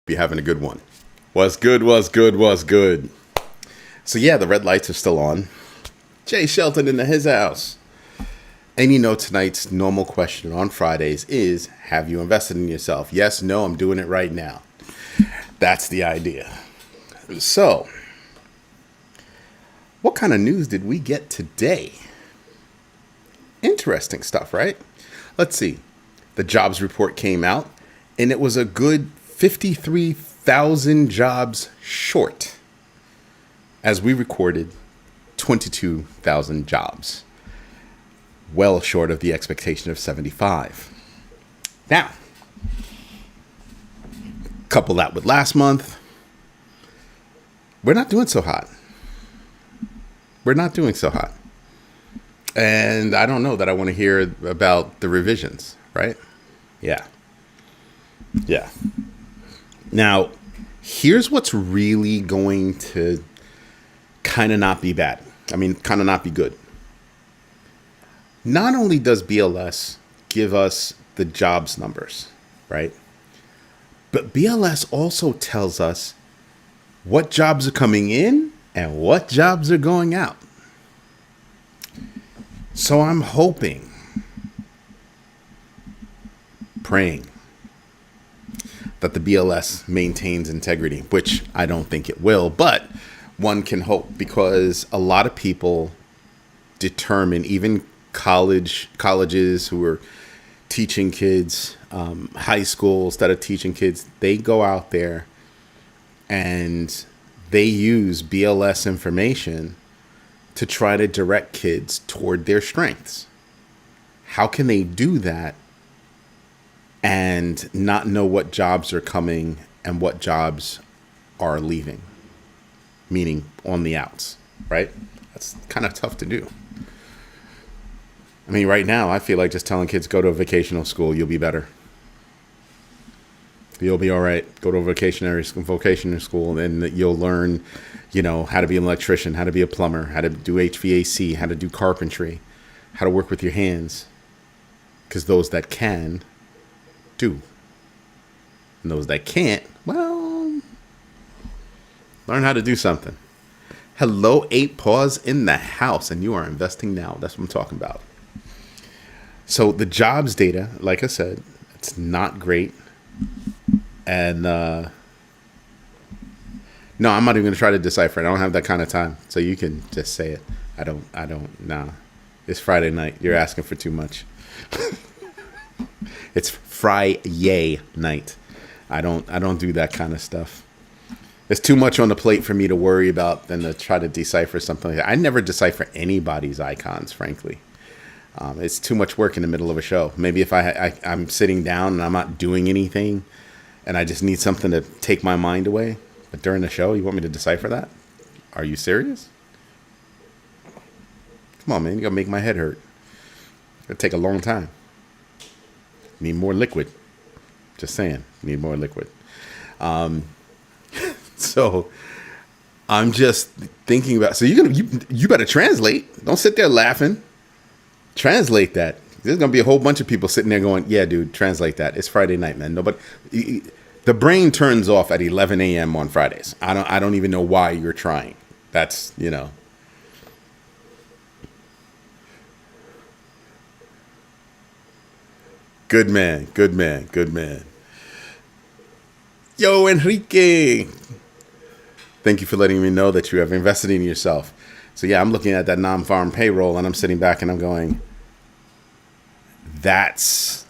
Be having a good one. What's good, what's good, what's good? So yeah, the red lights are still on. Jay Shelton into his house. And you know tonight's normal question on Fridays is, have you invested in yourself? Yes, no, I'm doing it right now. That's the idea. So, what kind of news did we get today? Interesting stuff, right? Let's see. The jobs report came out, and it was a good 53,000 jobs short, as we recorded 22,000 jobs. Well short of the expectation of 75. Now, couple that with last month, we're not doing so hot. We're not doing so hot. And I don't know that I want to hear about the revisions, right? Yeah. Now, here's what's really going to kind of not be bad. I mean, kind of not be good. Not only does BLS give us the jobs numbers, right? But BLS also tells us what jobs are coming in and what jobs are going out. So I'm hoping, praying, that the BLS maintains integrity, which I don't think it will, but one can hope, because a lot of people determine, even colleges who are teaching kids, high schools that are teaching kids, they go out there and they use BLS information to try to direct kids toward their strengths. How can they do that and not know what jobs are coming and what jobs are leaving? Meaning on the outs, right? That's kind of tough to do. I mean, right now, I feel like just telling kids, go to a vocational school, you'll be better. You'll be all right. Go to a vocational school, and you'll learn, how to be an electrician, how to be a plumber, how to do HVAC, how to do carpentry, how to work with your hands. Because those that can, do. And those that can't, well, learn how to do something. Hello, 8 Paws in the house, and you are investing now. That's what I'm talking about. So the jobs data, like I said, it's not great. And no, I'm not even going to try to decipher it. I don't have that kind of time. So you can just say it. I don't, nah. It's Friday night. You're asking for too much. It's Friday night. I don't do that kind of stuff. There's too much on the plate for me to worry about than to try to decipher something like that. I never decipher anybody's icons, frankly. It's too much work in the middle of a show. Maybe if I'm sitting down and I'm not doing anything and I just need something to take my mind away. But during the show, you want me to decipher that? Are you serious? Come on, man. You're going to make my head hurt. It'll take a long time. Need more liquid. Just saying. Need more liquid. So I'm just thinking about. So you better translate. Don't sit there laughing. Translate that. There's gonna be a whole bunch of people sitting there going, "Yeah, dude, translate that. It's Friday night, man. Nobody." The brain turns off at 11 a.m. on Fridays. I don't even know why you're trying. That's Good man. Yo, Enrique. Thank you for letting me know that you have invested in yourself. So yeah, I'm looking at that non-farm payroll and I'm sitting back and I'm going, that's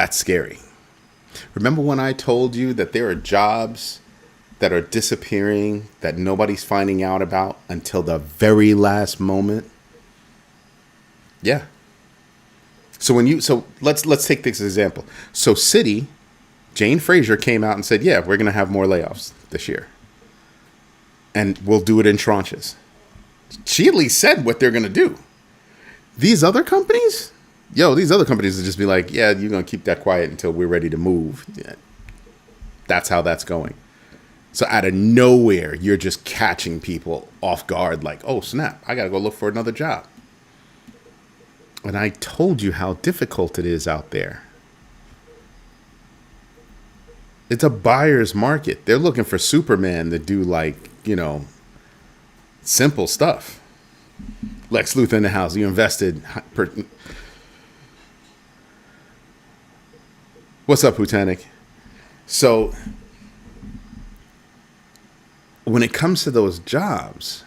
scary. Remember when I told you that there are jobs that are disappearing that nobody's finding out about until the very last moment? Yeah. So let's take this example. So Citi, Jane Fraser came out and said, yeah, we're going to have more layoffs this year. And we'll do it in tranches. She at least said what they're going to do. These other companies will just be like, yeah, you're going to keep that quiet until we're ready to move. Yeah. That's how that's going. So out of nowhere, you're just catching people off guard like, oh, snap, I got to go look for another job. And I told you how difficult it is out there. It's a buyer's market. They're looking for Superman to do like, simple stuff. Lex Luthor in the house. You invested. What's up, Hutanik? So when it comes to those jobs,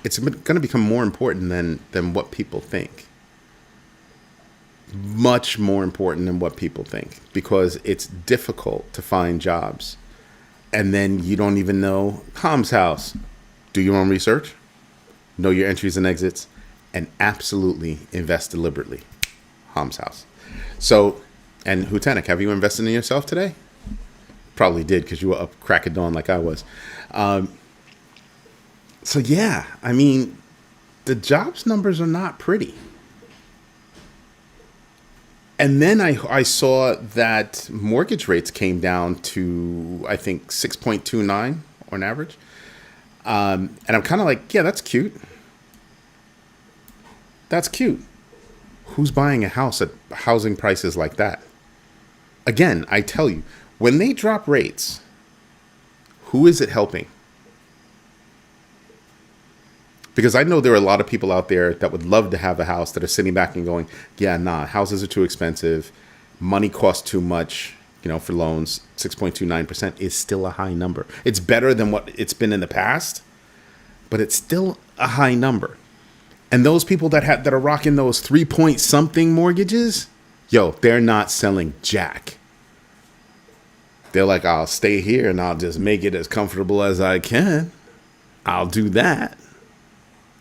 it's going to become more important than what people think. Much more important than what people think, because it's difficult to find jobs. And then you don't even know. Com's house. Do your own research. Know your entries and exits. And absolutely invest deliberately. Ham's house. So, and Hutanik, have you invested in yourself today? Probably did, because you were up crack of dawn like I was. So yeah, I mean, the jobs numbers are not pretty. And then I saw that mortgage rates came down to, I think, 6.29 on average. And I'm kind of like, yeah, that's cute. That's cute. Who's buying a house at housing prices like that? Again, I tell you, when they drop rates, who is it helping? Because I know there are a lot of people out there that would love to have a house that are sitting back and going, yeah, nah, houses are too expensive. Money costs too much, for loans. 6.29% is still a high number. It's better than what it's been in the past, but it's still a high number. And those people that are rocking those 3-point something mortgages, they're not selling jack. They're like, I'll stay here and I'll just make it as comfortable as I can. I'll do that.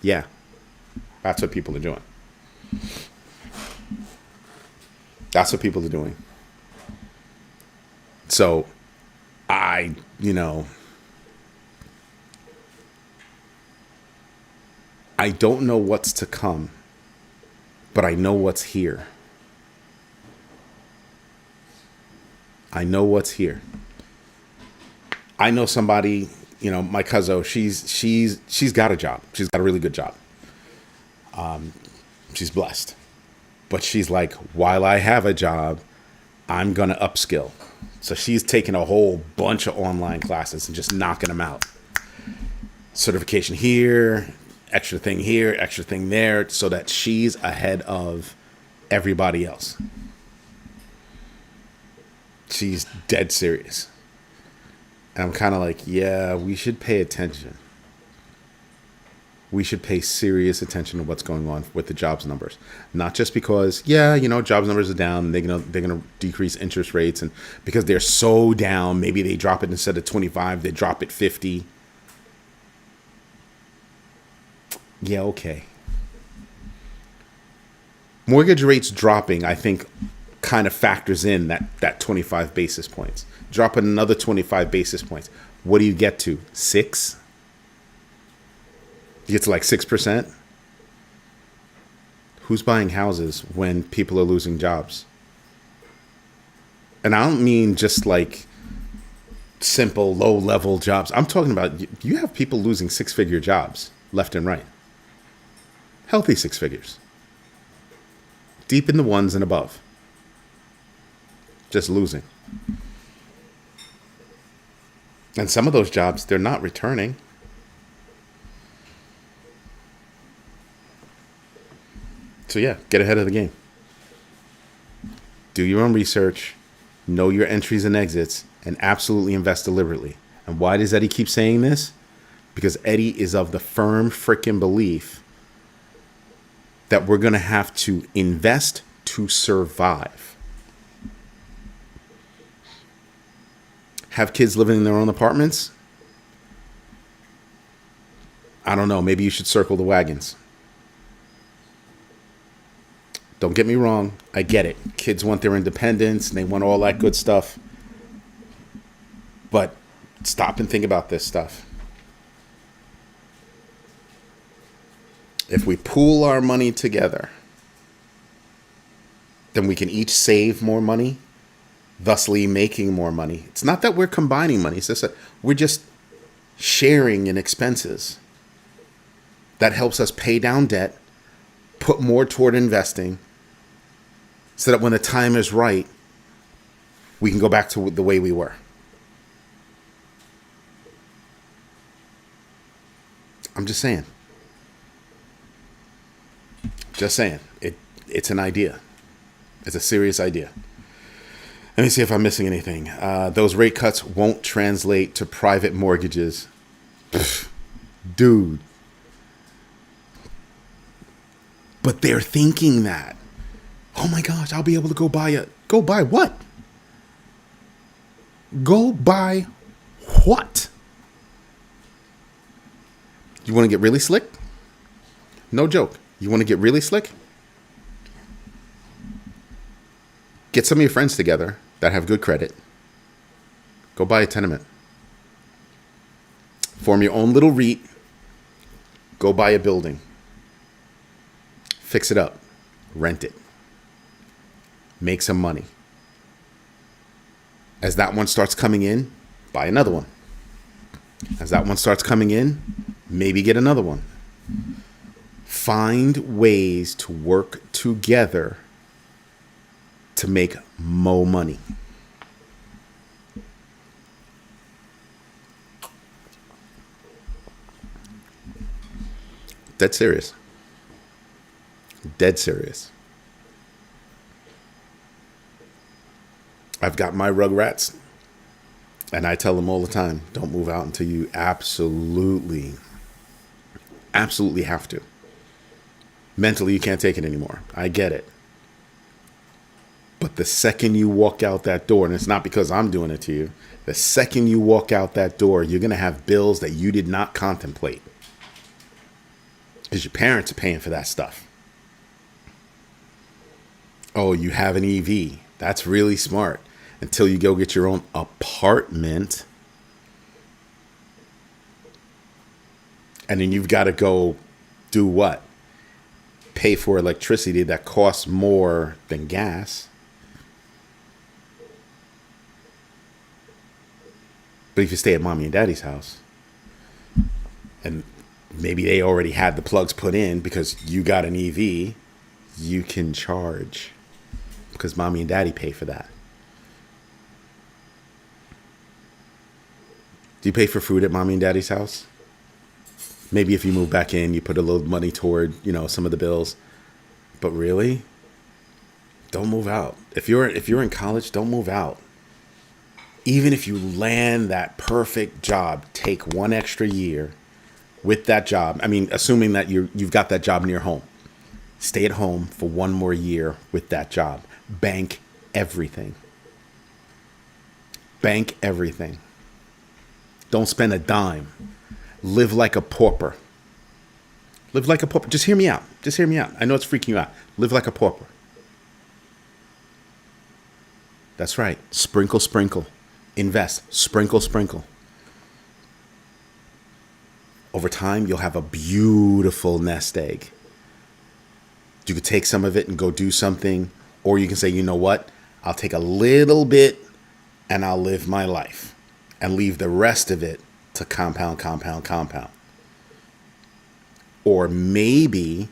Yeah, that's what people are doing. That's what people are doing. So I don't know what's to come, but I know what's here. I know what's here. I know somebody, my cousin, she's got a job. She's got a really good job. She's blessed. But she's like, while I have a job, I'm going to upskill. So she's taking a whole bunch of online classes and just knocking them out. Certification here, extra thing here, extra thing there, so that she's ahead of everybody else. She's dead serious. And I'm kind of like, yeah, we should pay attention. We should pay serious attention to what's going on with the jobs numbers. Not just because, jobs numbers are down, they're gonna decrease interest rates, and because they're so down, maybe they drop it instead of 25, they drop it 50. Yeah, okay. Mortgage rates dropping, I think, kind of factors in that 25 basis points. Drop it another 25 basis points. What do you get to? 6? You get to like 6%? Who's buying houses when people are losing jobs? And I don't mean just like simple low-level jobs. I'm talking about you have people losing 6-figure jobs left and right. Healthy 6 figures. Deep in the ones and above. Just losing. And some of those jobs, they're not returning. So yeah, get ahead of the game. Do your own research, know your entries and exits, and absolutely invest deliberately. And why does Eddie keep saying this? Because Eddie is of the firm freaking belief that we're going to have to invest to survive. Have kids living in their own apartments? I don't know. Maybe you should circle the wagons. Don't get me wrong. I get it. Kids want their independence and they want all that good stuff. But stop and think about this stuff. If we pool our money together, then we can each save more money, thusly making more money. It's not that we're combining money. It's just that we're just sharing in expenses. That helps us pay down debt, put more toward investing, so that when the time is right, we can go back to the way we were. I'm just saying. Just saying. It's an idea. It's a serious idea. Let me see if I'm missing anything. Those rate cuts won't translate to private mortgages. Pfft, dude. But they're thinking that. Oh my gosh, I'll be able to go buy what? Go buy what? You want to get really slick? No joke. You want to get really slick? Get some of your friends together that have good credit. Go buy a tenement. Form your own little REIT. Go buy a building. Fix it up. Rent it. Make some money. As that one starts coming in, buy another one. As that one starts coming in, maybe get another one. Find ways to work together to make more money. Dead serious. Dead serious. I've got my rugrats, and I tell them all the time, don't move out until you absolutely have to. Mentally, you can't take it anymore. I get it. But the second you walk out that door, and it's not because I'm doing it to you, the second you walk out that door, you're going to have bills that you did not contemplate. Because your parents are paying for that stuff. Oh, you have an EV. That's really smart. Until you go get your own apartment. And then you've got to go do what? Pay for electricity that costs more than gas. But if you stay at mommy and daddy's house, and maybe they already had the plugs put in because you got an EV, you can charge because mommy and daddy pay for that. Do you pay for food at mommy and daddy's house? Maybe if you move back in, you put a little money toward, some of the bills. But really, don't move out. If you're in college, don't move out. Even if you land that perfect job, take one extra year with that job. I mean, assuming that you've got that job near home. Stay at home for one more year with that job. Bank everything. Bank everything. Don't spend a dime. Live like a pauper. Live like a pauper. Just hear me out. Just hear me out. I know it's freaking you out. Live like a pauper. That's right. Sprinkle, sprinkle. Invest. Sprinkle, sprinkle. Over time, you'll have a beautiful nest egg. You could take some of it and go do something. Or you can say, you know what? I'll take a little bit and I'll live my life. And leave the rest of it to compound. Or maybe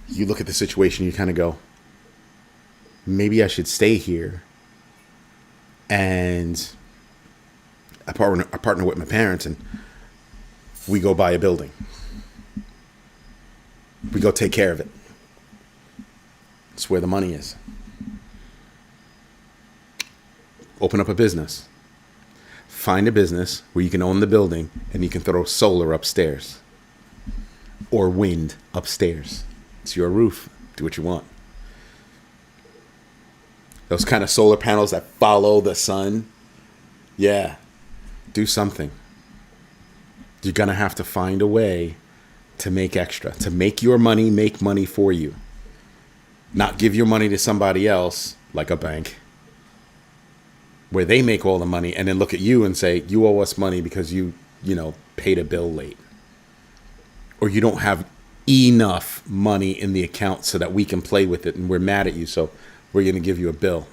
you look at the situation, you kind of go, maybe I should stay here. And I partner with my parents and we go buy a building. We go take care of it. It's where the money is. Open up a business. Find a business where you can own the building and you can throw solar upstairs or wind upstairs. It's your roof. Do what you want. Those kind of solar panels that follow the sun. Yeah. Do something. You're going to have to find a way to make extra, to make your money make money for you. Not give your money to somebody else like a bank, where they make all the money and then look at you and say, you owe us money because you paid a bill late. Or you don't have enough money in the account so that we can play with it and we're mad at you, so we're going to give you a bill.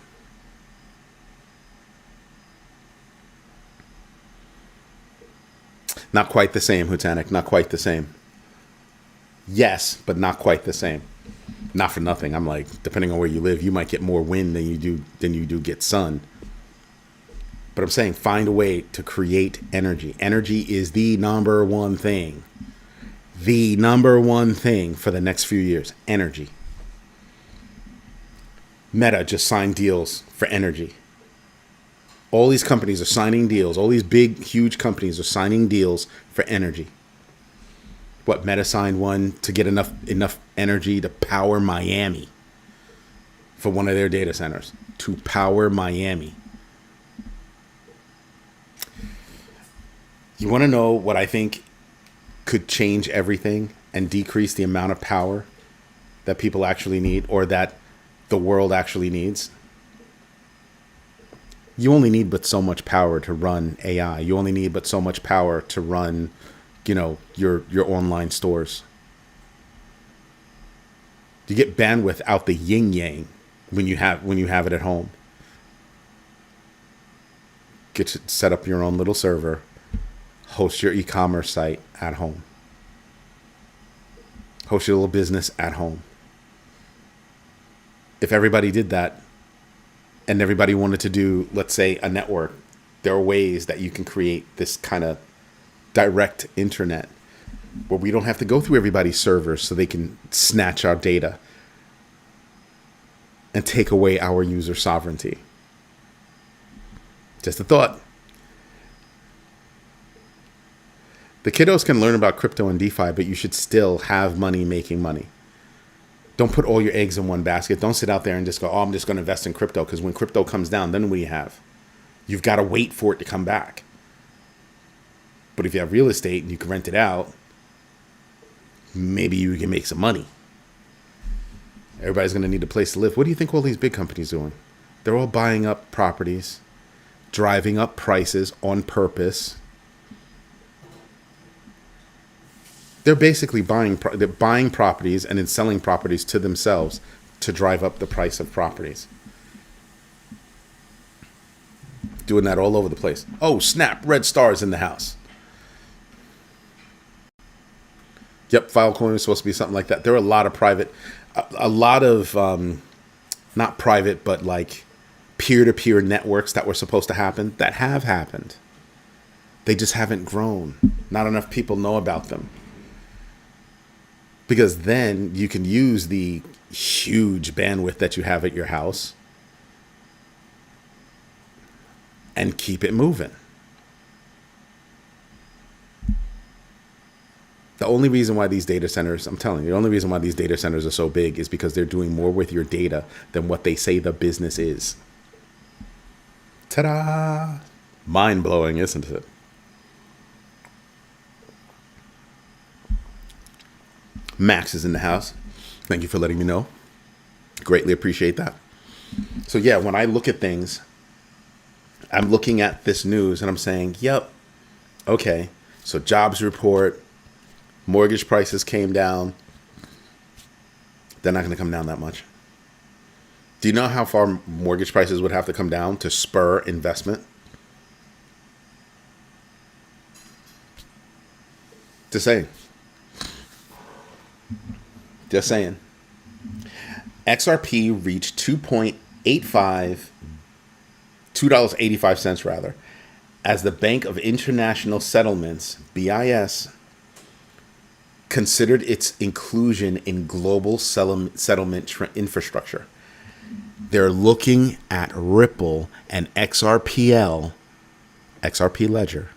Not quite the same, Hutanik, not quite the same. Yes, but not quite the same. Not for nothing. I'm like, depending on where you live, you might get more wind than you do get sun. But I'm saying find a way to create energy. Energy is the number one thing. The number one thing for the next few years. Energy. Meta just signed deals for energy. All these companies are signing deals. All these big, huge companies are signing deals for energy. What, Meta signed one to get enough energy to power Miami for one of their data centers. To power Miami. You want to know what I think could change everything and decrease the amount of power that people actually need, or that the world actually needs? You only need but so much power to run AI. You only need but so much power to run, your online stores. You get bandwidth out the yin yang when you have it at home. Set up your own little server. Host your e-commerce site at home. Host your little business at home. If everybody did that, and everybody wanted to do, let's say, a network, there are ways that you can create this kind of direct internet where we don't have to go through everybody's servers so they can snatch our data and take away our user sovereignty. Just a thought. The kiddos can learn about crypto and DeFi, but you should still have money making money. Don't put all your eggs in one basket. Don't sit out there and just go, I'm just going to invest in crypto, because when crypto comes down, then what do you have? You've got to wait for it to come back. But if you have real estate and you can rent it out, maybe you can make some money. Everybody's going to need a place to live. What do you think all these big companies are doing? They're all buying up properties, driving up prices on purpose. They're basically buying properties and then selling properties to themselves to drive up the price of properties. Doing that all over the place. Oh, snap, red stars in the house. Yep, Filecoin is supposed to be something like that. There are a lot of not private, but like peer-to-peer networks that were supposed to happen that have happened. They just haven't grown. Not enough people know about them. Because then you can use the huge bandwidth that you have at your house and keep it moving. The only reason why these data centers, I'm telling you, the only reason why these data centers are so big is because they're doing more with your data than what they say the business is. Ta-da! Mind-blowing, isn't it? Max is in the house. Thank you for letting me know. Greatly appreciate that. So yeah, when I look at things, I'm looking at this news and I'm saying, yep, okay. So jobs report, mortgage prices came down. They're not going to come down that much. Do you know how far mortgage prices would have to come down to spur investment? Just saying. Just saying. XRP reached $2.85 rather, as the Bank of International Settlements, BIS, considered its inclusion in global settlement infrastructure. They're looking at Ripple and XRP Ledger,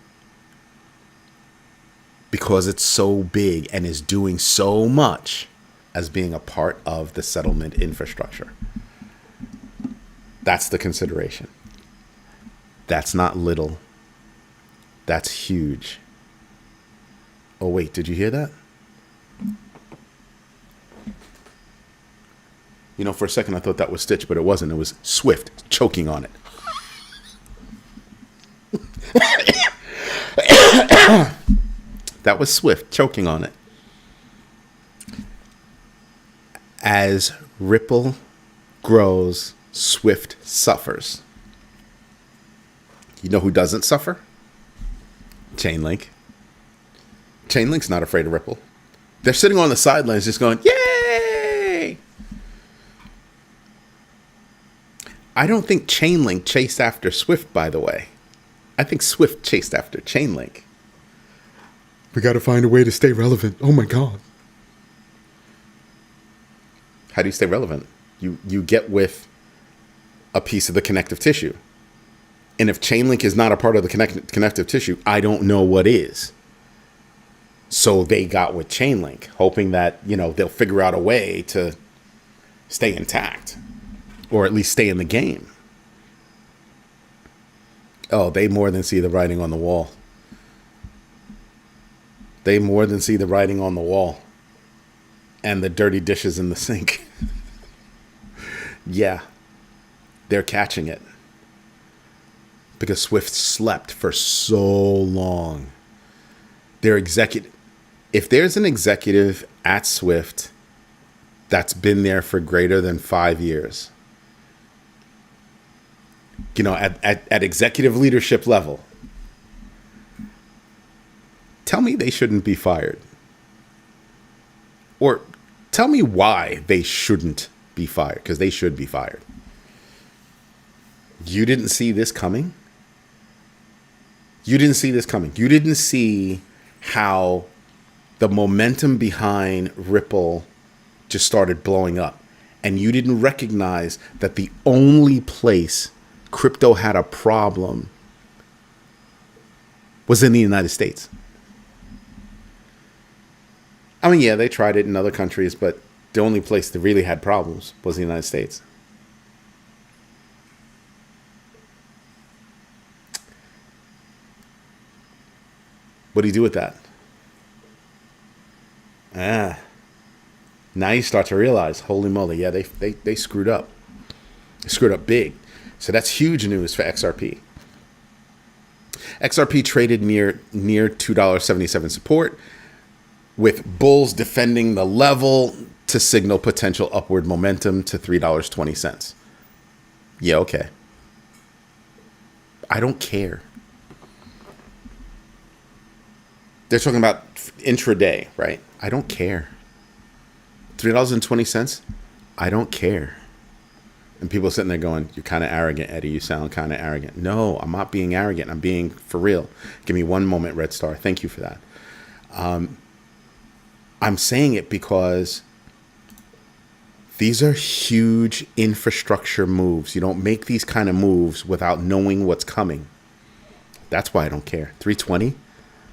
because it's so big and is doing so much as being a part of the settlement infrastructure. That's the consideration. That's not little. That's huge. Oh, wait, did you hear that? For a second I thought that was Stitch, but it wasn't. It was Swift choking on it. That was Swift choking on it. As Ripple grows, Swift suffers. You know who doesn't suffer? Chainlink. Chainlink's not afraid of Ripple. They're sitting on the sidelines just going, yay! I don't think Chainlink chased after Swift, by the way. I think Swift chased after Chainlink. We got to find a way to stay relevant. Oh my God. How do you stay relevant? You get with a piece of the connective tissue. And if Chainlink is not a part of the connective tissue, I don't know what is. So they got with Chainlink, hoping that, they'll figure out a way to stay intact or at least stay in the game. Oh, they more than see the writing on the wall. They more than see the writing on the wall and the dirty dishes in the sink. Yeah, they're catching it because Swift slept for so long. Their executive, if there's an executive at Swift that's been there for greater than 5 years, at executive leadership level, tell me they shouldn't be fired. Or tell me why they shouldn't be fired, because they should be fired. You didn't see this coming? You didn't see this coming. You didn't see how the momentum behind Ripple just started blowing up. And you didn't recognize that the only place crypto had a problem was in the United States. I mean, yeah, they tried it in other countries, but the only place that really had problems was the United States. What do you do with that? Now you start to realize, holy moly, yeah, they screwed up. They screwed up big. So that's huge news for XRP. XRP traded near $2.77 support, with bulls defending the level to signal potential upward momentum to $3.20. Yeah, okay. I don't care. They're talking about intraday, right? I don't care. $3.20? I don't care. And people are sitting there going, you're kind of arrogant, Eddie. You sound kind of arrogant. No, I'm not being arrogant. I'm being for real. Give me one moment, Red Star. Thank you for that. I'm saying it because these are huge infrastructure moves. You don't make these kind of moves without knowing what's coming. That's why I don't care. 320?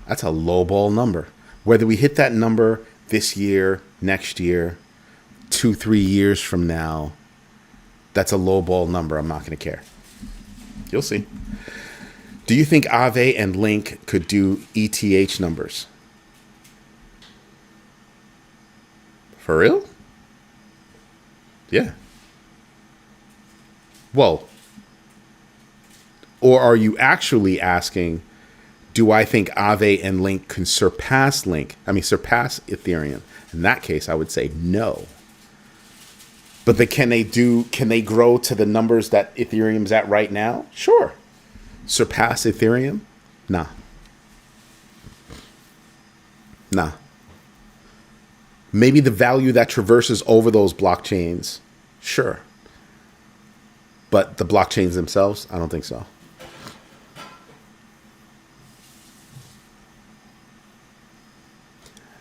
That's a lowball number. Whether we hit that number this year, next year, 2-3 years from now, that's a lowball number. I'm not going to care. You'll see. Do you think Aave and Link could do ETH numbers? For real? Yeah. Well, or are you actually asking, do I think Aave and Link can surpass Ethereum? In that case, I would say no. But can they grow to the numbers that Ethereum's at right now? Sure. Surpass Ethereum? Nah. Maybe the value that traverses over those blockchains, sure. But the blockchains themselves, I don't think so.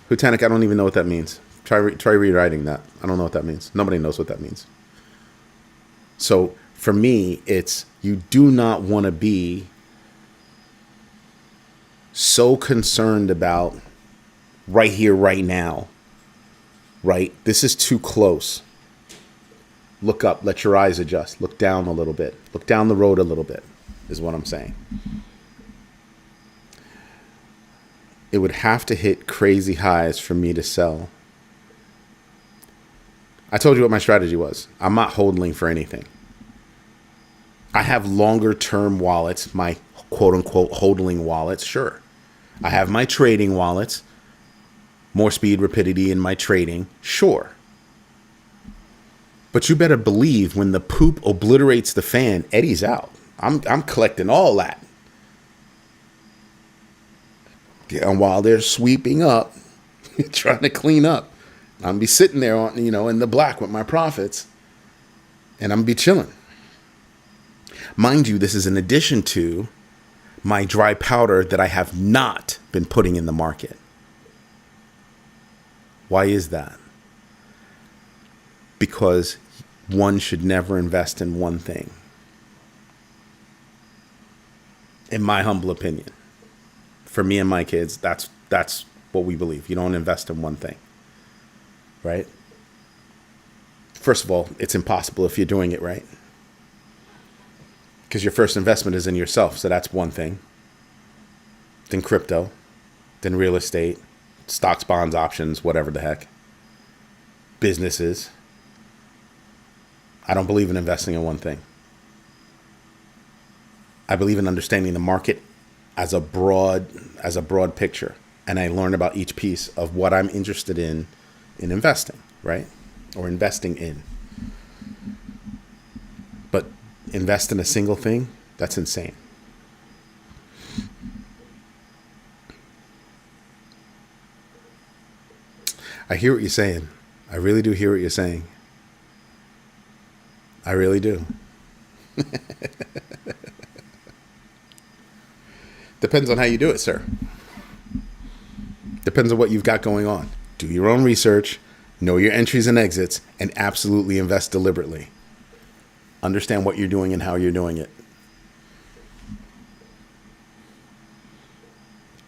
Hutanic, I don't even know what that means. Try rewriting that. I don't know what that means. Nobody knows what that means. So for me, it's you do not want to be so concerned about right here, right now. Right? This is too close. Look up. Let your eyes adjust. Look down a little bit. Look down the road a little bit, is what I'm saying. It would have to hit crazy highs for me to sell. I told you what my strategy was. I'm not holding for anything. I have longer term wallets, my quote unquote holding wallets. Sure. I have my trading wallets. More speed, rapidity in my trading. Sure. But you better believe when the poop obliterates the fan, Eddie's out. I'm collecting all that. And while they're sweeping up, trying to clean up, I'm going to be sitting there on, in the black with my profits. And I'm going to be chilling. Mind you, this is in addition to my dry powder that I have not been putting in the market. Why is that? Because one should never invest in one thing. In my humble opinion. For me and my kids, that's what we believe. You don't invest in one thing. Right? First of all, it's impossible if you're doing it right. Because your first investment is in yourself. So that's one thing. Then crypto. Then real estate. Stocks, bonds, options, whatever the heck. Businesses. I don't believe in investing in one thing. I believe in understanding the market as a broad picture. And I learn about each piece of what I'm interested in investing, right? Or investing in. But invest in a single thing, that's insane. I hear what you're saying. I really do hear what you're saying. I really do. Depends on how you do it, sir. Depends on what you've got going on. Do your own research, know your entries and exits, and absolutely invest deliberately. Understand what you're doing and how you're doing it.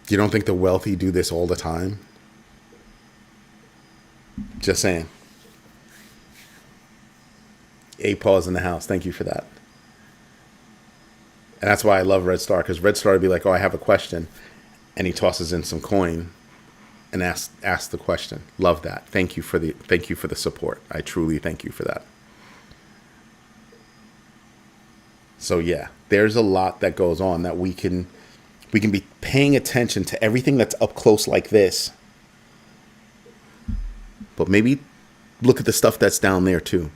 You don't think the wealthy do this all the time? Just saying. A pause in the house. Thank you for that. And that's why I love Red Star, because Red Star would be like, oh, I have a question. And he tosses in some coin and asks the question. Love that. Thank you for the support. I truly thank you for that. So yeah, there's a lot that goes on that we can be paying attention to everything that's up close like this. But maybe look at the stuff that's down there too.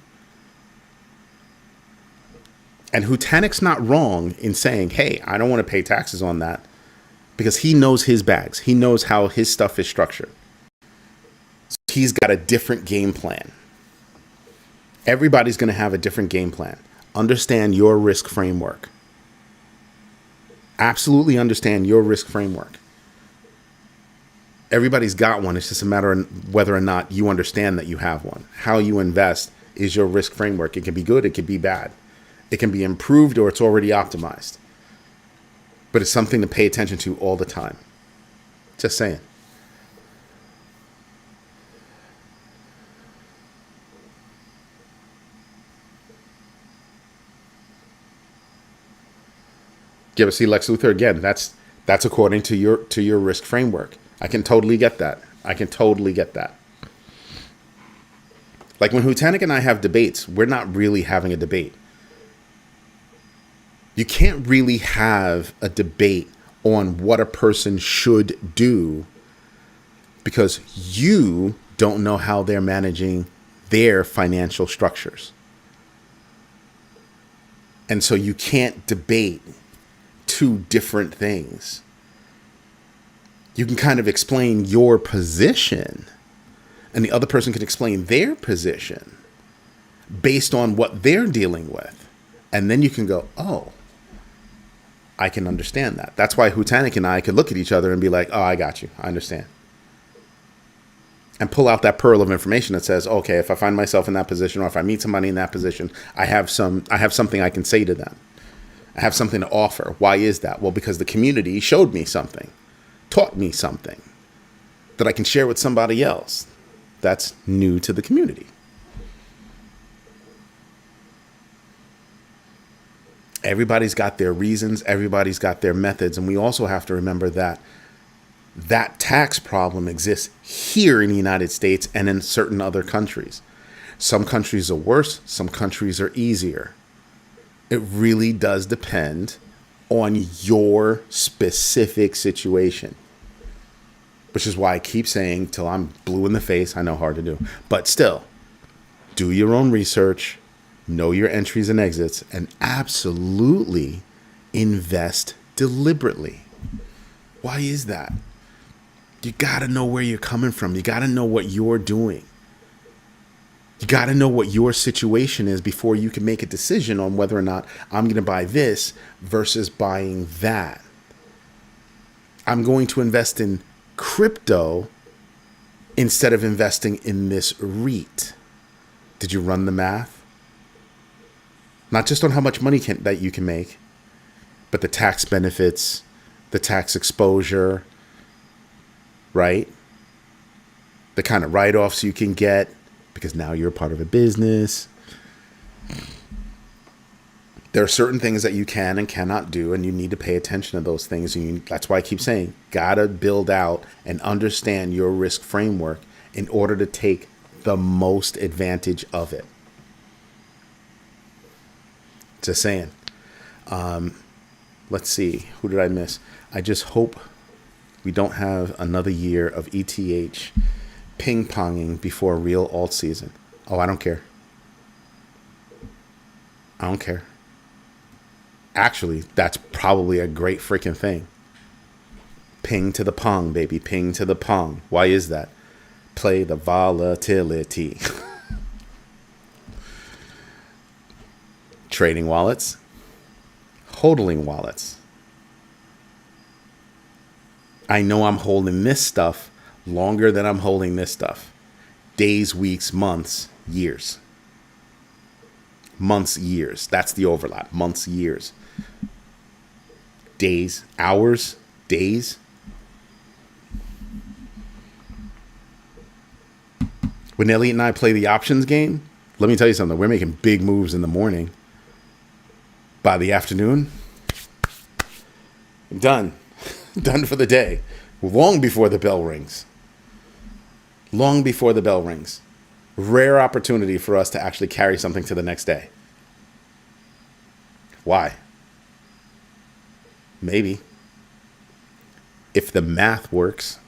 And Hutanik's not wrong in saying, hey, I don't want to pay taxes on that, because he knows his bags. He knows how his stuff is structured. So he's got a different game plan. Everybody's going to have a different game plan. Understand your risk framework. Absolutely understand your risk framework. Everybody's got one. It's just a matter of whether or not you understand that you have one. How you invest is your risk framework. It can be good. It can be bad. It can be improved, or it's already optimized. But it's something to pay attention to all the time. Just saying. Yeah, but see, Lex Luthor, again, that's according to your risk framework. I can totally get that. Like when Hutanik and I have debates, we're not really having a debate. You can't really have a debate on what a person should do, because you don't know how they're managing their financial structures. And so you can't debate two different things. You can kind of explain your position, and the other person can explain their position based on what they're dealing with. And then you can go, oh, I can understand that. That's why Hutanik and I could look at each other and be like, oh, I got you. I understand. And pull out that pearl of information that says, okay, if I find myself in that position, or if I meet somebody in that position, I have something I can say to them. I have something to offer. Why is that? Well, because the community showed me something, taught me something that I can share with somebody else that's new to the community. Everybody's got their reasons. Everybody's got their methods. And we also have to remember that that tax problem exists here in the United States and in certain other countries. Some countries are worse. Some countries are easier. It really does depend on your specific situation, which is why I keep saying till I'm blue in the face. I know, hard to do, but still, do your own research, know your entries and exits, and absolutely invest deliberately. Why is that? You got to know where you're coming from. You got to know what you're doing. You got to know what your situation is before you can make a decision on whether or not I'm going to buy this versus buying that. I'm going to invest in crypto instead of investing in this REIT. Did you run the math? Not just on how much money that you can make, but the tax benefits, the tax exposure, right? The kind of write-offs you can get because now you're a part of a business. There are certain things that you can and cannot do, and you need to pay attention to those things. And that's why I keep saying, gotta build out and understand your risk framework in order to take the most advantage of it. Just saying. Let's see. Who did I miss? I just hope we don't have another year of ETH ping-ponging before a real alt season. Oh, I don't care. I don't care. Actually, that's probably a great freaking thing. Ping to the pong, baby. Ping to the pong. Why is that? Play the volatility. Trading wallets. Hodling wallets. I know I'm holding this stuff longer than I'm holding this stuff. Days, weeks, months, years. Months, years. That's the overlap. Months, years. Days, hours, days. When Elliot and I play the options game, let me tell you something. We're making big moves in the morning. By the afternoon, done. Done for the day. Long before the bell rings. Long before the bell rings. Rare opportunity for us to actually carry something to the next day. Why? Maybe. If the math works,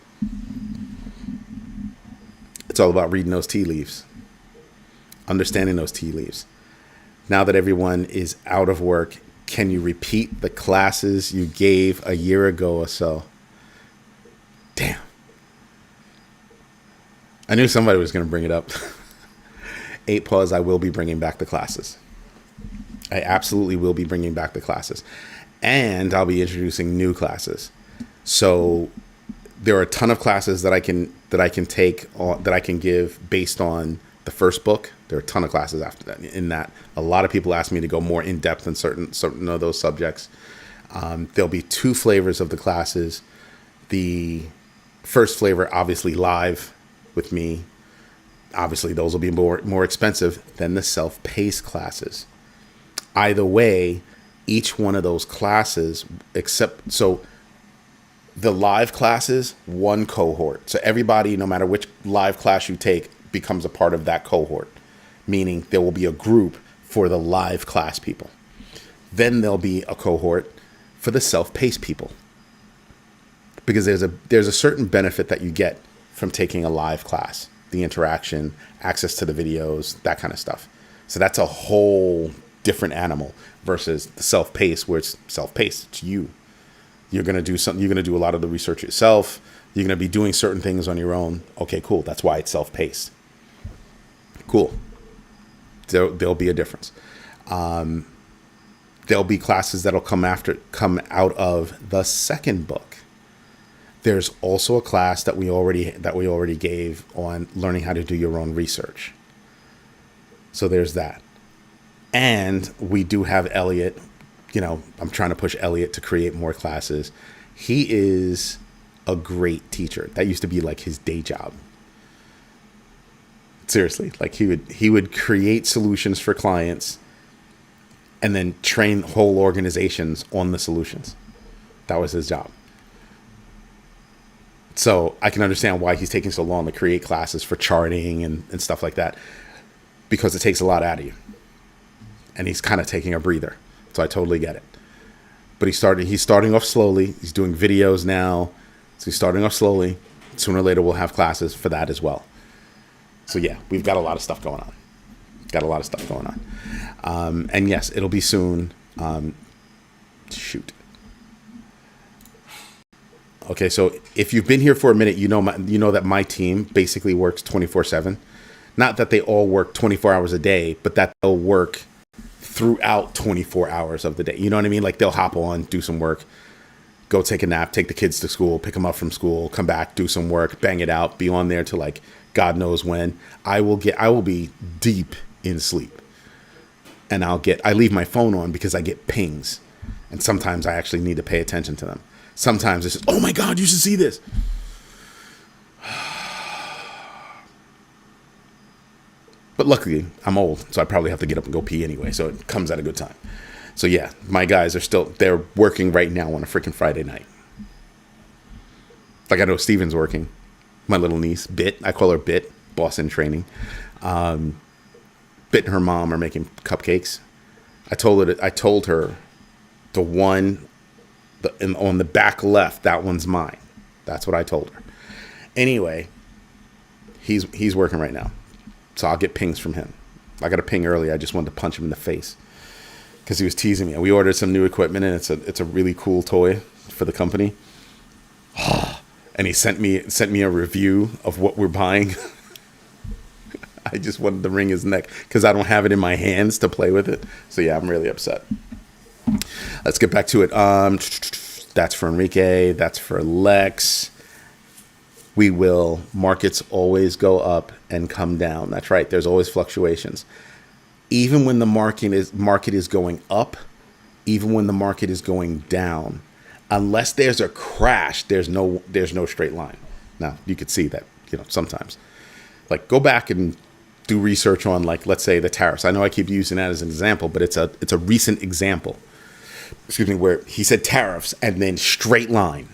it's all about reading those tea leaves. Understanding those tea leaves. Now that everyone is out of work, can you repeat the classes you gave a year ago or so? Damn. I knew somebody was going to bring it up. 8 pause, I will be bringing back the classes. I absolutely will be bringing back the classes. And I'll be introducing new classes. So there are a ton of classes that I can take, that I can give based on the first book. There are a ton of classes after that. In that, a lot of people ask me to go more in depth in certain of those subjects. There'll be 2 flavors of the classes. The first flavor, obviously live with me. Obviously, those will be more expensive than the self-paced classes. Either way, each one of those classes, so the live classes, one cohort. So everybody, no matter which live class you take, becomes a part of that cohort. Meaning there will be a group for the live class people. Then there'll be a cohort for the self-paced people. Because there's a certain benefit that you get from taking a live class. The interaction, access to the videos, that kind of stuff. So that's a whole different animal versus the self-paced, where it's self-paced. It's you. You're going to do something. You're going to do a lot of the research yourself. You're going to be doing certain things on your own. Okay, cool. That's why it's self-paced. Cool. There'll be a difference. There'll be classes that'll come out of the second book. There's also a class that we already gave on learning how to do your own research. So there's that. And we do have Elliot. I'm trying to push Elliot to create more classes. He is a great teacher. That used to be like his day job. Seriously, like he would create solutions for clients and then train whole organizations on the solutions. That was his job. So I can understand why he's taking so long to create classes for charting and stuff like that, because it takes a lot out of you. And he's kind of taking a breather. So I totally get it. But he's starting off slowly. He's doing videos now. So he's starting off slowly. Sooner or later, we'll have classes for that as well. So yeah, we've got a lot of stuff going on. And yes, it'll be soon. Shoot. Okay, so if you've been here for a minute, you know that my team basically works 24/7. Not that they all work 24 hours a day, but that they'll work throughout 24 hours of the day. You know what I mean? Like they'll hop on, do some work, go take a nap, take the kids to school, pick them up from school, come back, do some work, bang it out, be on there till like God knows when. I will be deep in sleep. And I leave my phone on because I get pings. And sometimes I actually need to pay attention to them. Sometimes it's just, oh my God, you should see this. But luckily, I'm old, so I probably have to get up and go pee anyway. So it comes at a good time. So yeah, my guys they're working right now on a freaking Friday night. Like I know Steven's working. My little niece, Bit, I call her Bit, boss in training. Bit and her mom are making cupcakes. I told her the one on the back left, that one's mine. That's what I told her. Anyway, he's working right now. So I'll get pings from him. I got a ping early. I just wanted to punch him in the face because he was teasing me. We ordered some new equipment, and it's a really cool toy for the company. And he sent me a review of what we're buying. I just wanted to wring his neck because I don't have it in my hands to play with it. So yeah, I'm really upset. Let's get back to it. That's for Enrique. That's for Lex. Markets always go up and come down. That's right. There's always fluctuations. Even when the market is going up, even when the market is going down, unless there's a crash, there's no straight line. Now, you could see that, sometimes. Like, go back and do research on, like, let's say the tariffs. I know I keep using that as an example, but it's a recent example. Excuse me, where he said tariffs and then straight line.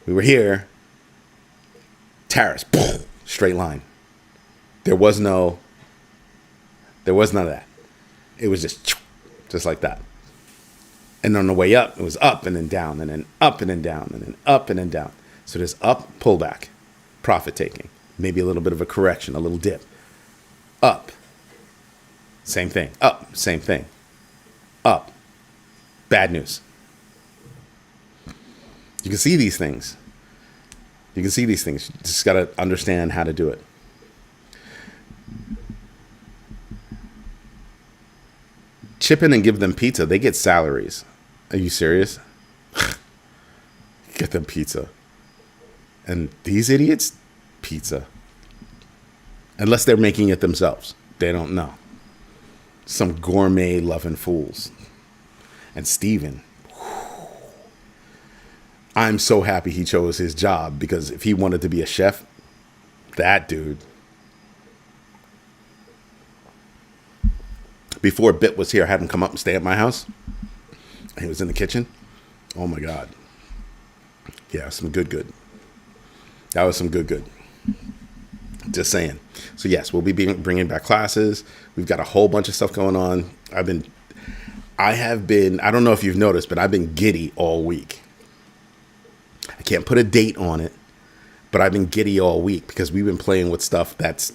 We were here, tariffs, boom, straight line. There was none of that. It was just like that. And on the way up, it was up and then down, and then up and then down, and then up and then down. So there's up, pullback, profit taking, maybe a little bit of a correction, a little dip. Up, same thing. Up, same thing. Up, bad news. You can see these things. You just got to understand how to do it. Chip in and give them pizza. They get salaries. Are you serious? Get them pizza. And these idiots, pizza. Unless they're making it themselves. They don't know. Some gourmet loving fools. And Steven. I'm so happy he chose his job, because if he wanted to be a chef, that dude. Before Bit was here, I had him come up and stay at my house. He was in the kitchen. Oh my God. Yeah, some good. That was some good. Just saying. So yes, we'll be bringing back classes. We've got a whole bunch of stuff going on. I don't know if you've noticed, but I've been giddy all week. I can't put a date on it, but I've been giddy all week because we've been playing with stuff that's,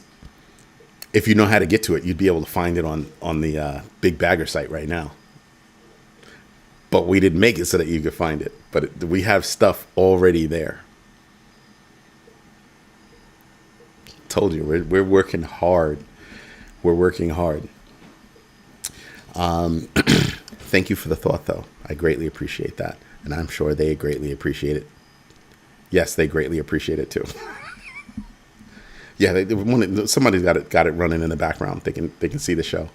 if you know how to get to it, you'd be able to find it on the Big Bagger site right now. But we didn't make it so that you could find it. But we have stuff already there. Told you, we're working hard. We're working hard. Thank you for the thought, though. I greatly appreciate that. And I'm sure they greatly appreciate it. Yes, they greatly appreciate it too. Yeah, somebody's got it running in the background. They can see the show.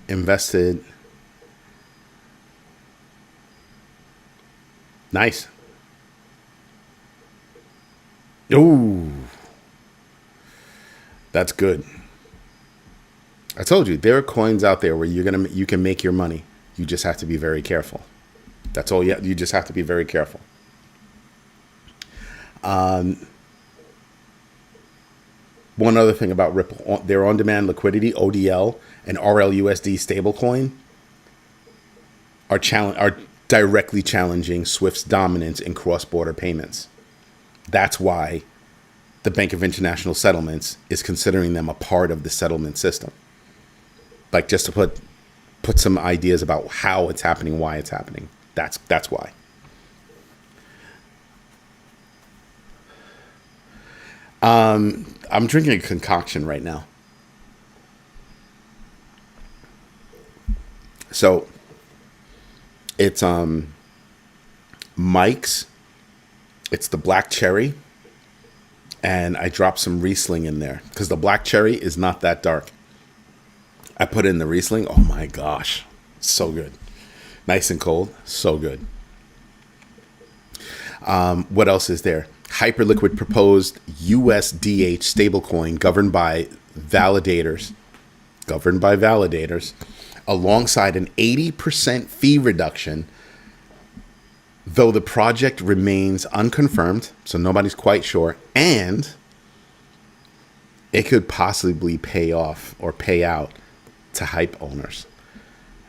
Invested. Nice. Ooh, that's good. I told you there are coins out there where you can make your money. You just have to be very careful. That's all. You just have to be very careful. One other thing about Ripple, their on-demand liquidity, ODL, and RLUSD stablecoin are directly challenging SWIFT's dominance in cross-border payments. That's why the Bank of International Settlements is considering them a part of the settlement system. Like, just to put some ideas about how it's happening, why it's happening. That's why. I'm drinking a concoction right now. So it's Mike's. It's the black cherry, and I dropped some Riesling in there because the black cherry is not that dark. I put in the Riesling. Oh my gosh, so good, nice and cold, so good. What else is there? Hyperliquid proposed USDH stablecoin governed by validators, alongside an 80% fee reduction, though the project remains unconfirmed, so nobody's quite sure, and it could possibly pay off or pay out to hype owners.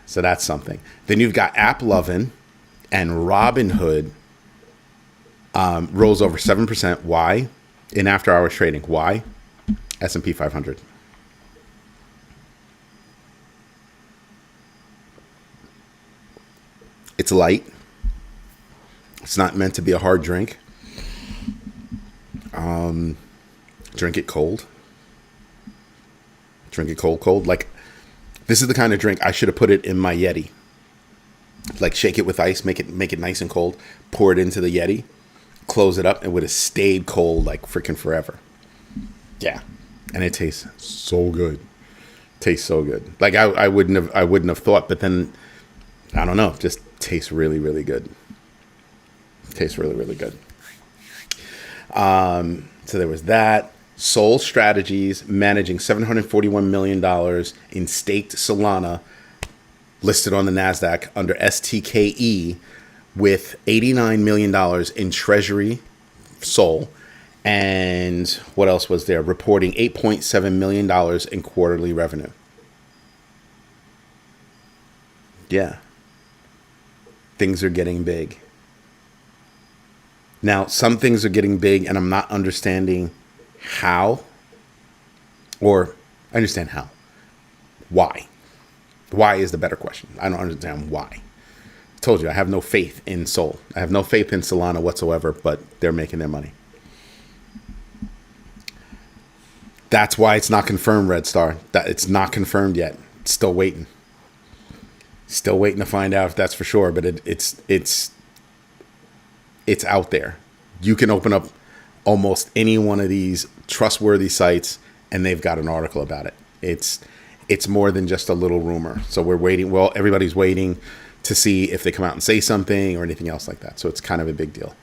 So that's something. Then you've got AppLovin and Robinhood rose over 7%. Why? In after hours trading. Why? S&P 500. It's light. It's not meant to be a hard drink. Drink it cold. Drink it cold. Like, this is the kind of drink I should have put it in my Yeti. Like, shake it with ice, make it nice and cold, pour it into the Yeti, close it up, and it would have stayed cold like freaking forever. Yeah, and it tastes so good. Tastes so good. Like I wouldn't have thought, but then I don't know, just tastes really, really good. Tastes really, really good. So there was that. Sol Strategies managing $741 million in staked Solana, listed on the NASDAQ under STKE, with $89 million in treasury Sol. And what else was there? Reporting $8.7 million in quarterly revenue. Yeah. Things are getting big. Now, some things are getting big, and I'm not understanding how. Or, I understand how. Why? Why is the better question. I don't understand why. I told you, I have no faith in Sol. I have no faith in Solana whatsoever, but they're making their money. That's why it's not confirmed, Red Star. That it's not confirmed yet. Still waiting. Still waiting to find out if that's for sure, but it's out there. You can open up almost any one of these trustworthy sites, and they've got an article about it. It's more than just a little rumor. So we're waiting. Well, everybody's waiting to see if they come out and say something or anything else like that. So it's kind of a big deal.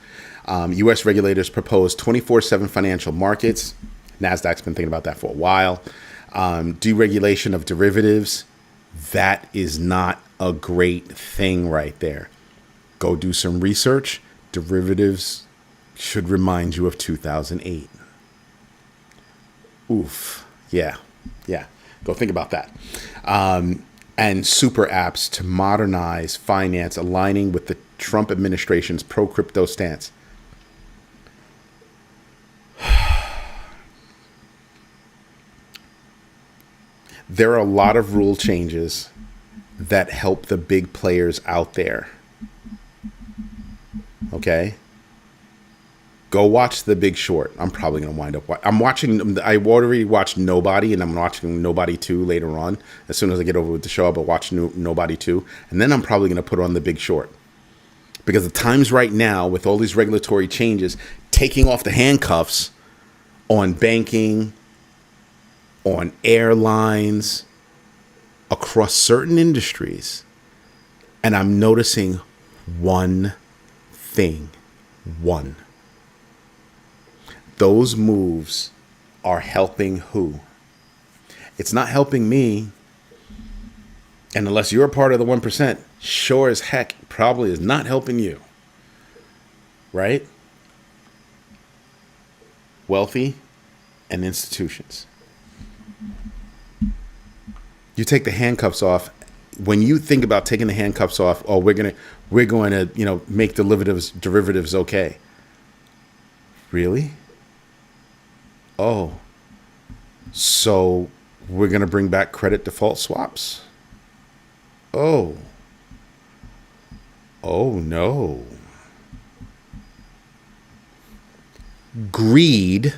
U.S. regulators proposed 24/7 financial markets. NASDAQ's been thinking about that for a while. Deregulation of derivatives. That is not a great thing right there. Go do some research. Derivatives should remind you of 2008. Oof. Yeah. Go think about that. And super apps to modernize finance, aligning with the Trump administration's pro-crypto stance. There are a lot of rule changes that help the big players out there. Okay? Go watch The Big Short. I'm probably going to wind up... I already watched Nobody, and I'm watching Nobody 2 later on. As soon as I get over with the show, I'll watch Nobody 2. And then I'm probably going to put on The Big Short. Because the times right now, with all these regulatory changes, taking off the handcuffs on banking, on airlines, across certain industries, and I'm noticing one thing. One. Those moves are helping who? It's not helping me. And unless you're a part of the 1%, sure as heck probably is not helping you. Right? Wealthy and institutions. You take the handcuffs off. When you think about taking the handcuffs off, oh, we're going to, make derivatives okay. Really? Oh, so we're going to bring back credit default swaps? Oh no. Greed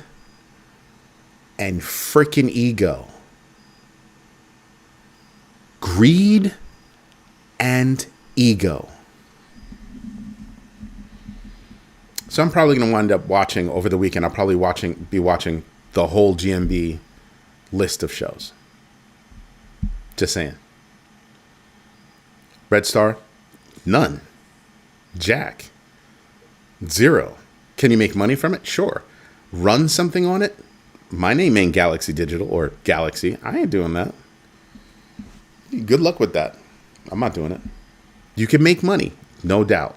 and freaking ego. Greed and ego. So I'm probably going to wind up watching over the weekend. I'll probably be watching the whole GMB list of shows. Just saying. Red Star, none. Jack, 0. Can you make money from it? Sure. Run something on it? My name ain't Galaxy Digital or Galaxy. I ain't doing that. Good luck with that. I'm not doing it. You can make money, no doubt.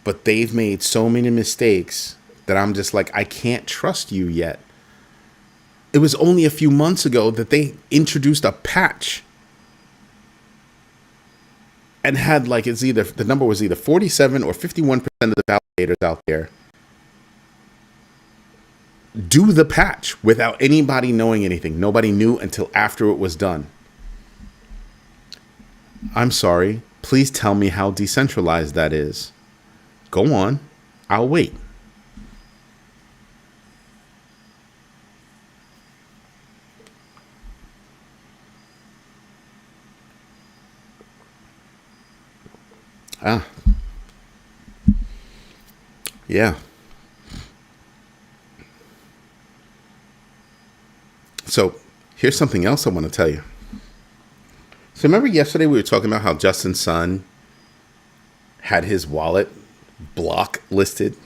But they've made so many mistakes that I'm just like, I can't trust you yet. It was only a few months ago that they introduced a patch and had like, the number was either 47 or 51% of the validators out there do the patch without anybody knowing anything. Nobody knew until after it was done. I'm sorry. Please tell me how decentralized that is. Go on. I'll wait. Yeah. So here's something else I want to tell you. So remember yesterday we were talking about how Justin Sun had his wallet blocklisted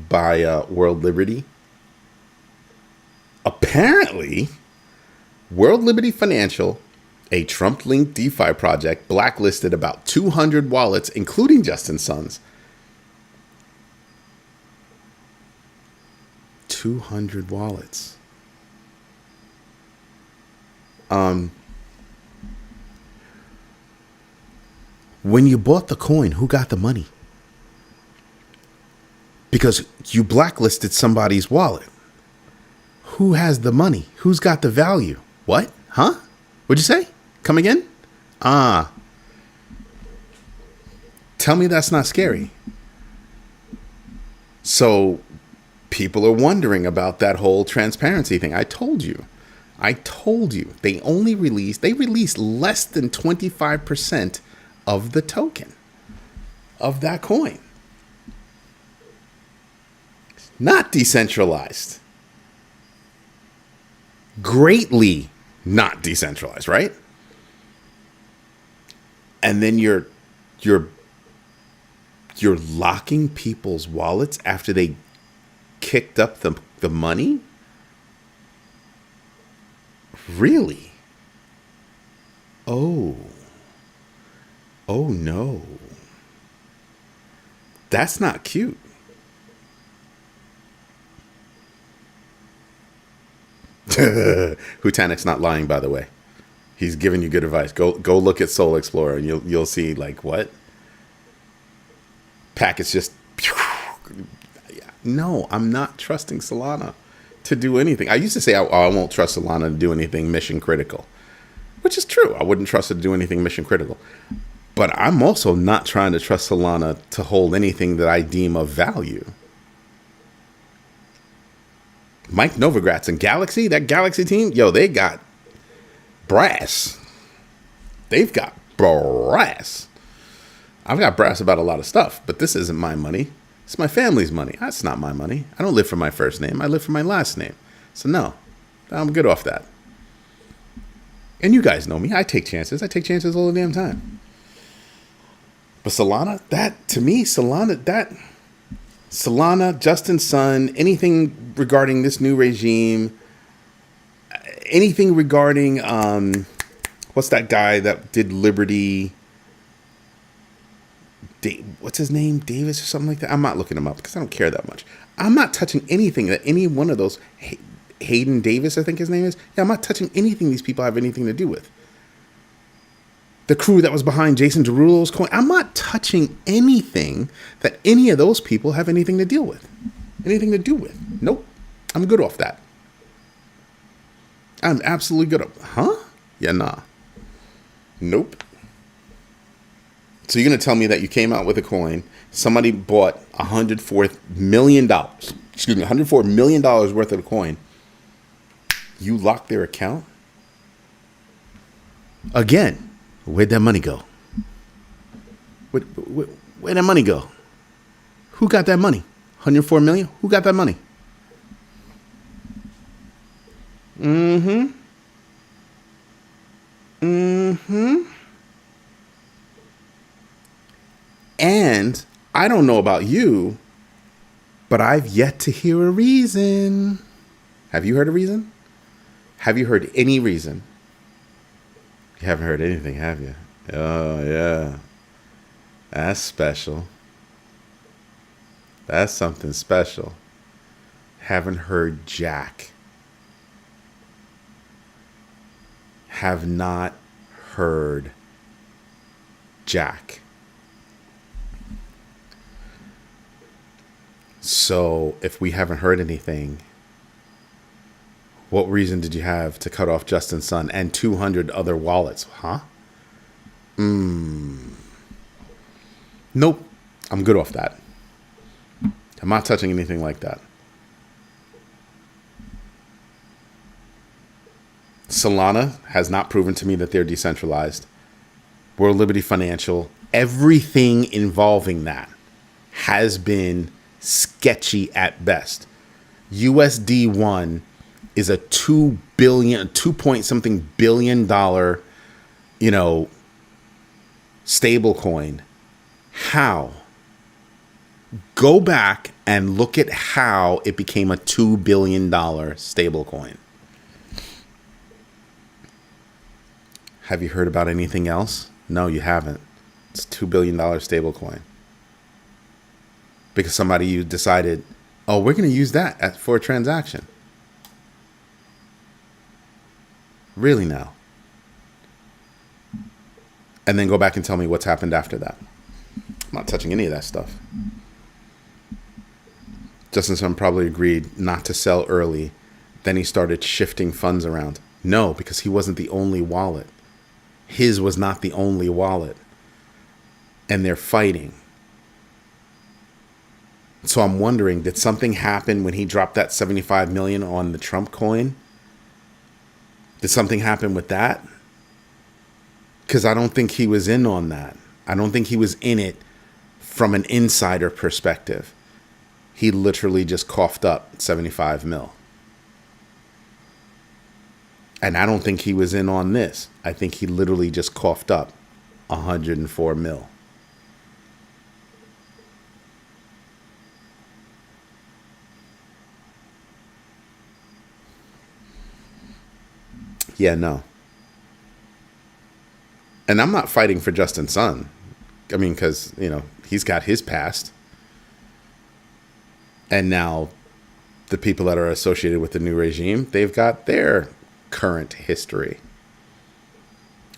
by World Liberty. Apparently, World Liberty Financial, a Trump-linked DeFi project, blacklisted about 200 wallets, including Justin Sun's. 200 wallets. When you bought the coin, who got the money? Because you blacklisted somebody's wallet. Who has the money? Who's got the value? What? Huh? What'd you say? Come again? Tell me that's not scary. So people are wondering about that whole transparency thing. I told you. They released less than 25% of the token of that coin. Not decentralized. Greatly not decentralized, right? And then you're locking people's wallets after they kicked up the money? Really? Oh no. That's not cute. Hutanik's not lying, by the way. He's giving you good advice. Go look at Soul Explorer and you'll see like what? Packets just no, I'm not trusting Solana to do anything. I used to say I won't trust Solana to do anything mission critical, which is true. I wouldn't trust it to do anything mission critical. But I'm also not trying to trust Solana to hold anything that I deem of value. Mike Novogratz and Galaxy, that Galaxy team, they got brass. They've got brass. I've got brass about a lot of stuff, but this isn't my money. It's my family's money. That's not my money. I don't live for my first name. I live for my last name. So no, I'm good off that. And you guys know me. I take chances. I take chances all the damn time. But Solana, Solana, Justin Sun, anything regarding this new regime, anything regarding, what's that guy that did Liberty? What's his name? Davis or something like that? I'm not looking him up because I don't care that much. I'm not touching anything that any one of those, Hayden Davis, I think his name is. Yeah, I'm not touching anything these people have anything to do with. The crew that was behind Jason Derulo's coin. I'm not touching anything that any of those people have anything to do with. Nope. I'm good off that. I'm absolutely good off. Huh? Yeah, nah. Nope. So you're going to tell me that you came out with a coin, somebody bought $104 million worth of the coin. You locked their account? Again, where'd that money go? Where'd that money go? Who got that money? 104 million? Who got that money? Mm-hmm. Mm-hmm. And I don't know about you, but I've yet to hear a reason. Have you heard a reason? Have you heard any reason? You haven't heard anything, have you? Oh, yeah. That's special. That's something special. Haven't heard jack. Have not heard jack. So if we haven't heard anything, what reason did you have to cut off Justin Sun and 200 other wallets? Huh? Nope. I'm good off that. I'm not touching anything like that. Solana has not proven to me that they're decentralized. World Liberty Financial, everything involving that has been sketchy at best. USD1 is a 2 point something billion dollar, stable coin. How? Go back and look at how it became a $2 billion stable coin. Have you heard about anything else? No, you haven't. It's a $2 billion stable coin. Because somebody decided, oh, we're going to use that for a transaction. Really now? And then go back and tell me what's happened after that. I'm not touching any of that stuff. Justin Sun probably agreed not to sell early. Then he started shifting funds around. No, because he wasn't the only wallet. His was not the only wallet. And they're fighting. So I'm wondering, did something happen when he dropped that 75 million on the Trump coin? Did something happen with that? Because I don't think he was in on that. I don't think he was in it from an insider perspective. He literally just coughed up 75 mil. And I don't think he was in on this. I think he literally just coughed up 104 mil. Yeah, no. And I'm not fighting for Justin Sun. I mean, because, he's got his past. And now the people that are associated with the new regime, they've got their current history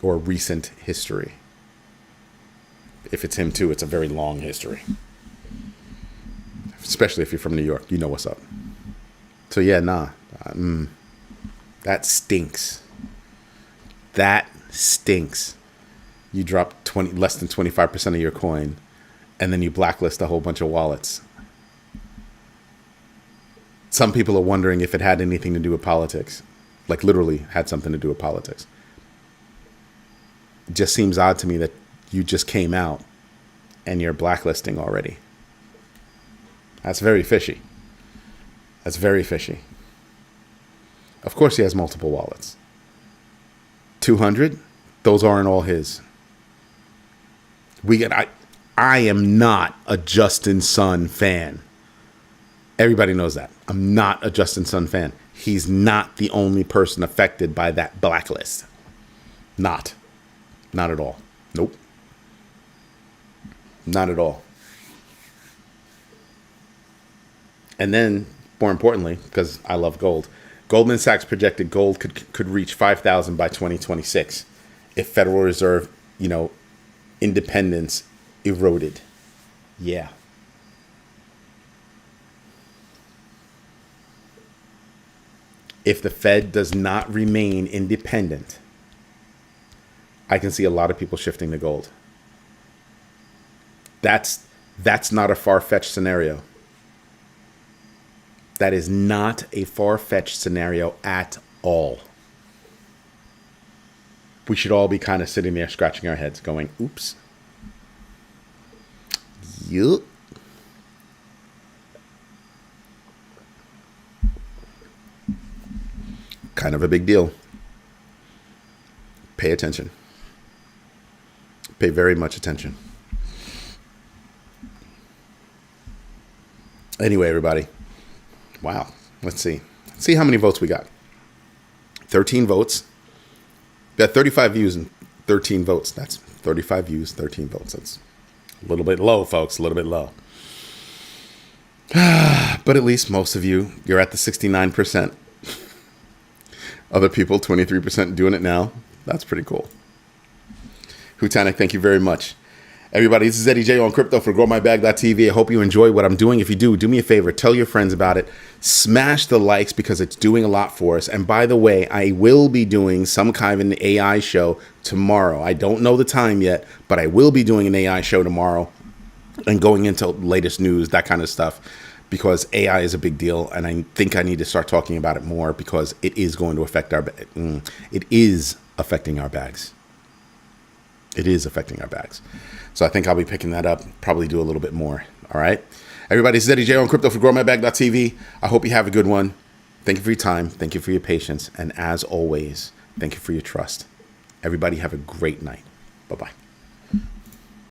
or recent history. If it's him too, it's a very long history. Especially if you're from New York, you know what's up. So yeah, that stinks. That stinks. You drop less than 25% of your coin, and then you blacklist a whole bunch of wallets. Some people are wondering if it had anything to do with politics. Like literally had something to do with politics. It just seems odd to me that you just came out and you're blacklisting already. That's very fishy. That's very fishy. Of course he has multiple wallets. 200, those aren't all his. I am not a Justin Sun fan. Everybody knows that. I'm not a Justin Sun fan. He's not the only person affected by that blacklist. Not at all. Nope. Not at all. And then, more importantly, because I love gold, Goldman Sachs projected gold could reach 5,000 by 2026 if Federal Reserve, independence eroded. Yeah. If the Fed does not remain independent, I can see a lot of people shifting to gold. That's not a far-fetched scenario. That is not a far-fetched scenario at all. we should all be kind of sitting there scratching our heads going, oops. Yup. Kind of a big deal. Pay attention. Pay very much attention. Anyway, everybody. Wow. Let's see. Let's see how many votes we got. 13 votes. We got 35 views and 13 votes. That's 35 views, 13 votes. That's a little bit low, folks. A little bit low. But at least most of you, you're at the 69%. Other people, 23% doing it now. That's pretty cool. Hutanic, thank you very much. Everybody, this is Eddie J on crypto for growmybag.tv. I hope you enjoy what I'm doing. If you do me a favor, tell your friends about it. Smash the likes because it's doing a lot for us. And by the way, I will be doing some kind of an AI show tomorrow. I don't know the time yet, but I will be doing an AI show tomorrow and going into latest news, that kind of stuff, because AI is a big deal. And I think I need to start talking about it more because it is going to affect it is affecting our bags. It is affecting our bags. So I think I'll be picking that up, probably do a little bit more. All right. Everybody, this is Eddie J on crypto for growmybag.tv. I hope you have a good one. Thank you for your time. Thank you for your patience. And as always, thank you for your trust. Everybody have a great night. Bye-bye.